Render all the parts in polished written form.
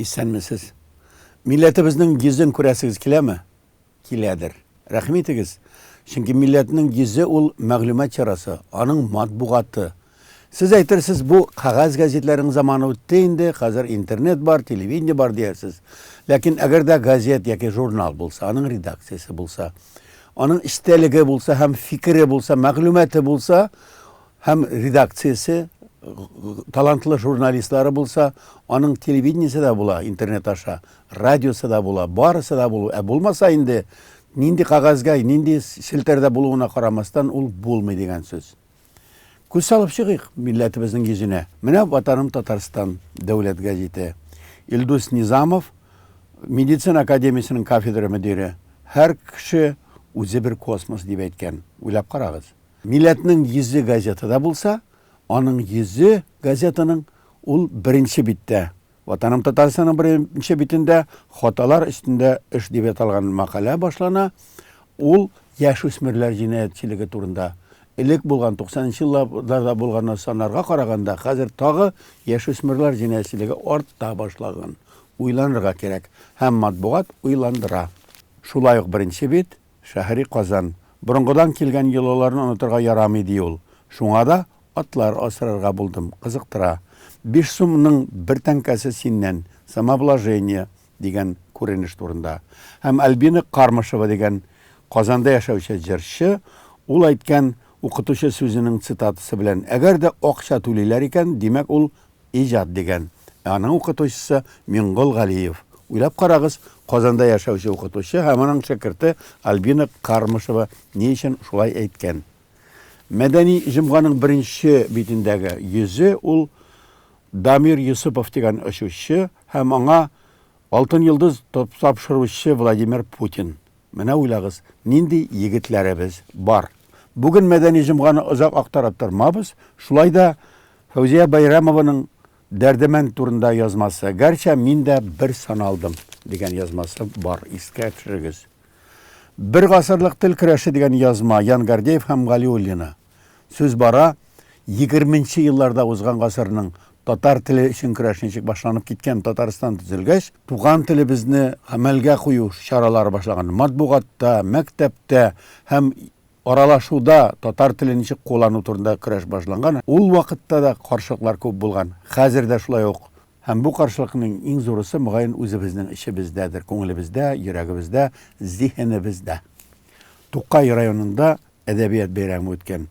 Исәнмесез. Милләтебезнең йөзен күрәсегез киләме? Киләдер. Рәхмәтегез. Чөнки милләтнең йөзе ул мәгълүмат чарасы, аның матбугаты. Сез әйтерсез, бу кагаз газетләрнең заманы үтте инде, хәзер интернет бар, телевидение бар диярсез. Ләкин әгәр дә газет яки журнал булса, аның редакциясе булса, аның истәлеге булса, һәм фикере булса, мәгълүматы булса, һәм редакциясе, талантлы журналистлары булса, аның телевидениесе дә була, интернет аша, радиосы да була, барысы да булу. Булмаса инде, нинди кагазга, нинди селтәрдә булуына карамастан ул булмый дигән сүз. Күз салып чыгыйк милләтебезнең йөзенә. Менә Ватаным Татарстан дәүләт газеты. Илдус Низамов, медицина академиясының кафедра мөдире. Һәр кеше үзе бер космос дип әйткән. Уйлап карагыз. Милләтнең йөзе газетада булса, аның йөзе газетаның ул беренче биттә. Ватаным Татарстанның беренче битендә хаталар өстендә эш дип аталган мәкалә башлана. Ул яшүсмерләр җинаятьчелеге турында. Элек булган 90-нчы елларда булган санарга караганда, хәзер тагы яшүсмерләр җинаятьчелеге арта башлаган. Уйланырга кирәк. Һәм матбугат уйландыра. Шулай ук беренче бит шәһри Казан. Борынгыдан килгән йолаларны онытырга ярамый ди ул. Шуңа да атлар асрарга булдым, кызыктыра. 5 сумның бер тәңкәсе синнән, самообложение дигән күренеш турында. Һәм Альбина Кармашева дигән Казанда яшәүче җырчы, ул әйткән укытучы сүзенең цитатасы белән, әгәр дә акча түлиләр икән, димәк ул иҗат дигән. Аның укытучысы Миңгол Галиев. Уйлап карагыз, Казанда яшәүче укытучы һәм аның шәкерте Альбина Кармашева ни өчен шулай әйткән. Мәдәни җомганың беренче битендәге йөзе ул Дамир Юсупов дигән очучы һәм аңа алтын йолдыз тапшыручы Владимир Путин. Менә уйлагыз, нинди егетләребез бар. Бүген мәдәни җомганы озак актарып тормабыз, шулай да Фәүзия Байрамованың Дәрдемән турында язмасы, гәрчә мин дә бер саналдым дигән язмасы бар, искә төшерегез. Бер гасырлык тел көрәше дигән язма Ян Гордеев һәм Галиуллина. Сүз бара 20нче елларда узган гасырның татар теле өчен көрәш ничек башланып киткән Татарстан төзелгәч, туган телебезне гамәлгә кую чаралары башлаган. Матбугатта, мәктәптә һәм аралашуда татар телен ничек куллану турында көрәш башланган. Ул вакытта да каршылыклар күп булган. Хәзер дә шулай ук. Һәм бу каршылыкның иң зурысы мөгаен үзебезнең ичебездәдер, күңелебездә, йөрәгебездә, зиһенебездә. Тукай районында әдәбият бәйрәме үткән.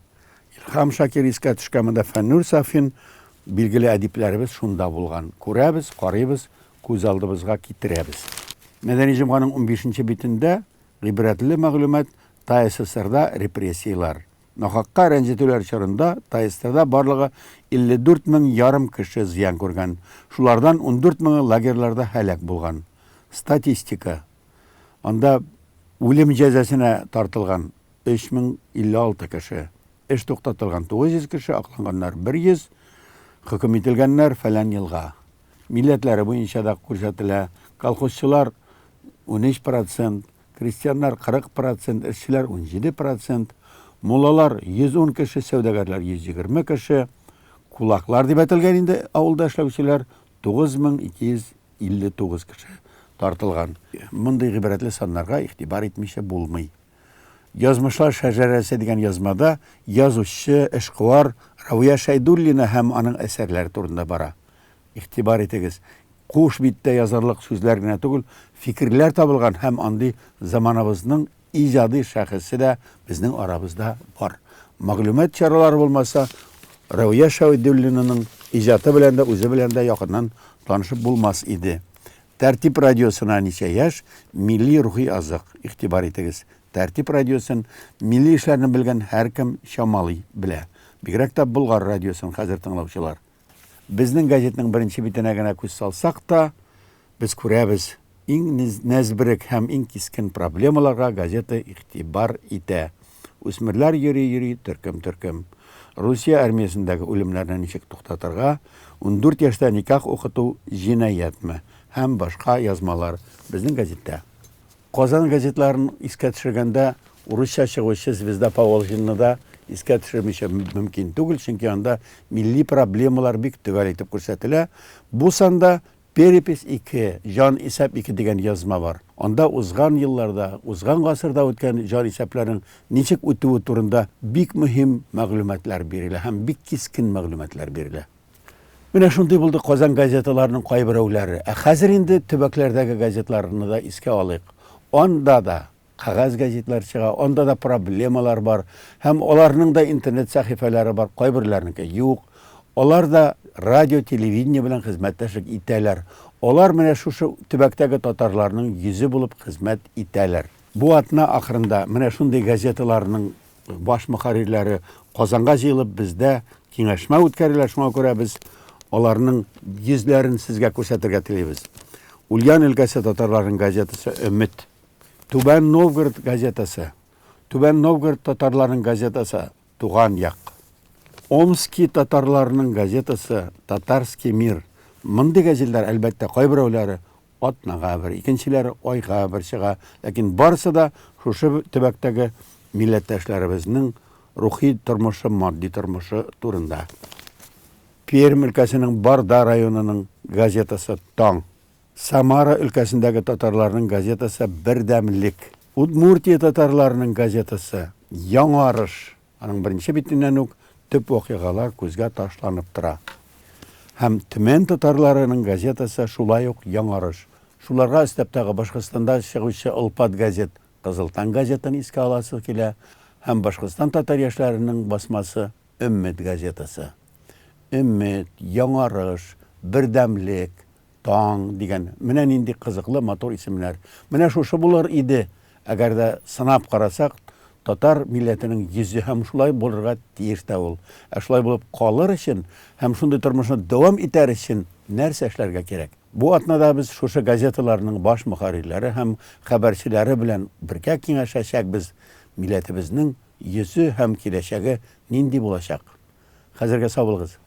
Илһам Шакир искә төшкәндә Фәннур Сафин билгеле әдипләребез шунда булган. Күрәбез, карыйбыз, күз алдыбызга китерәбез. Мәдәни җомганың 15нче битендә гыйбрәтле мәгълүмат ТССРда репрессиялар. Нахакка рәнҗетүләр чорында ТССРда барлыгы 54 мең ярым кеше зыян күргән. Шулардан 14 меңе лагерьларда һәлак булган. Статистика. Анда үлем җәзасына тартылган 3056 кеше. Эш туктатылган 900 кеше, акланганнар 100, хөкем ителгәннәр фәлән елга. Милләтләре буенча да күрсәтелә. Колхозчылар 13%, крестьяннар 40%, эшчеләр 17%, муллалар 110 кеше, сәүдәгәрләр 120 кеше, кулаклар дип әйтелгән инде авылда эшләүчеләр 9259 кеше тартылган. Мондый гыйбрәтле саннарга игътибар итмичә булмый. Язмышлар шәҗәрәсе дигән язмада язучы, эшкуар Равия Шәйдуллина һәм аның әсәрләре турында бара. Игътибар итегез. Куш биттә язарлык сүзләр генә түгел, фикерләр табылган һәм андый заманабызның иҗади шәхесе дә безнең арабызда бар. Мәгълүмат чаралары булмаса, Равия Шәйдуллинаның иҗаты белән дә, үзе белән дә якыннан танышып булмас иде. Тәртип радиосына ничә яшь, милли рухи азык. Игътибар итегез. Тәртип радиосын милли эшләрне белгән һәркем чамалый белә. Бигрәк тә Болгар радиосын хәзер тыңлаучылар. Безнең газетның беренче битенә генә күз салсак та, без күрәбез, иң нәзберек һәм иң кискен проблемаларга газета игътибар итә. Үсмерләр йөри, төркем. Русия армиясындагы үлемнәрне ничек туктатырга, 14 яшьтә никах укыту җинаятьме һәм башка язмалар безнең газеттә. Казан газетларын искә төшергәндә урысча чыгучы Звезда Поволжьены да искә төшермичә мөмкин түгел, чөнки анда милли проблемалар бик төгәл итеп күрсәтелә. Бу санда Перепис 2, Жан исәп 2 дигән язма бар. Анда узган елларда, узган гасырда үткән җан исәпләрнең ничек үтүе турында бик мөһим мәгълүматлар бирелә һәм бик кискен мәгълүматлар бирелә. Менә шундый булды Казан газеталарының кайберәүләре. Хәзер инде төбәкләрдәге газетларны да искә алыйк. Анда да кагаз газетлар чыга, анда да проблемалар бар һәм аларның да интернет сәхифәләре бар, кайберләрнеке юк. Алар да радио, телевидение белән хезмәттәшлек итәләр. Алар менә шушы төбәктәге татарларның йөзе булып хезмәт итәләр. Бу атна ахырында менә шундый газеталарның баш мөхәррирләре Казанга җыелып бездә киңәшмә үткәрделәр. Шуңа күрә без аларның йөзләрен сезгә күрсәтергә телибез. Ульян өлкәсе татарларының газетасы Өмет, Түбән Новгород газетасы, Түбән Новгород татарларының газетасы Туган як, Омский татарларының газетасы Татарский мир. Мондый газетлар әлбәттә кайберәүләре атнага бер, икенчеләре айга бер чыга, ләкин барысы да шушы төбәктәге милләттәшләребезнең рухи тормышы, матди тормышы турында. Пермь өлкәсенең Барда районының газетасы Таң, Самара өлкәсендәге татарларның газетасы Бердәмлек, Удмуртия татарларының газетасы Яңарыш. Аның беренче битеннән үк төп вакыйгалар күзгә ташланып тора. Һәм Төмән татарларының газетасы шулай ук Яңарыш. Шуларга өстәп тагы Башкортстанда чыгучы Олпат газет, Кызылтаң газетын искә аласы килә, һәм Башкортстан татар яшьләренең басмасы Өммет газетасы. Өммет, Яңарыш, Бердәмлек, Таң дигән менә нинди кызыклы мотор исемнәр. Менә шушы булыр иде, әгәр дә сынап карасак, татар милләтенең йөзе һәм шулай булырга тиеш тә ул. Шулай булып калыр өчен һәм шундый тормышны дәвам итәр өчен нәрсә эшләргә кирәк? Бу атнада без шушы газеталарның баш мөхәррирләре һәм хәбәрчеләре белән бергә киңәшәчәкбез. Милләтебезнең йөзе һәм киләчәге нинди булачак? Хәзергә сау булыгыз.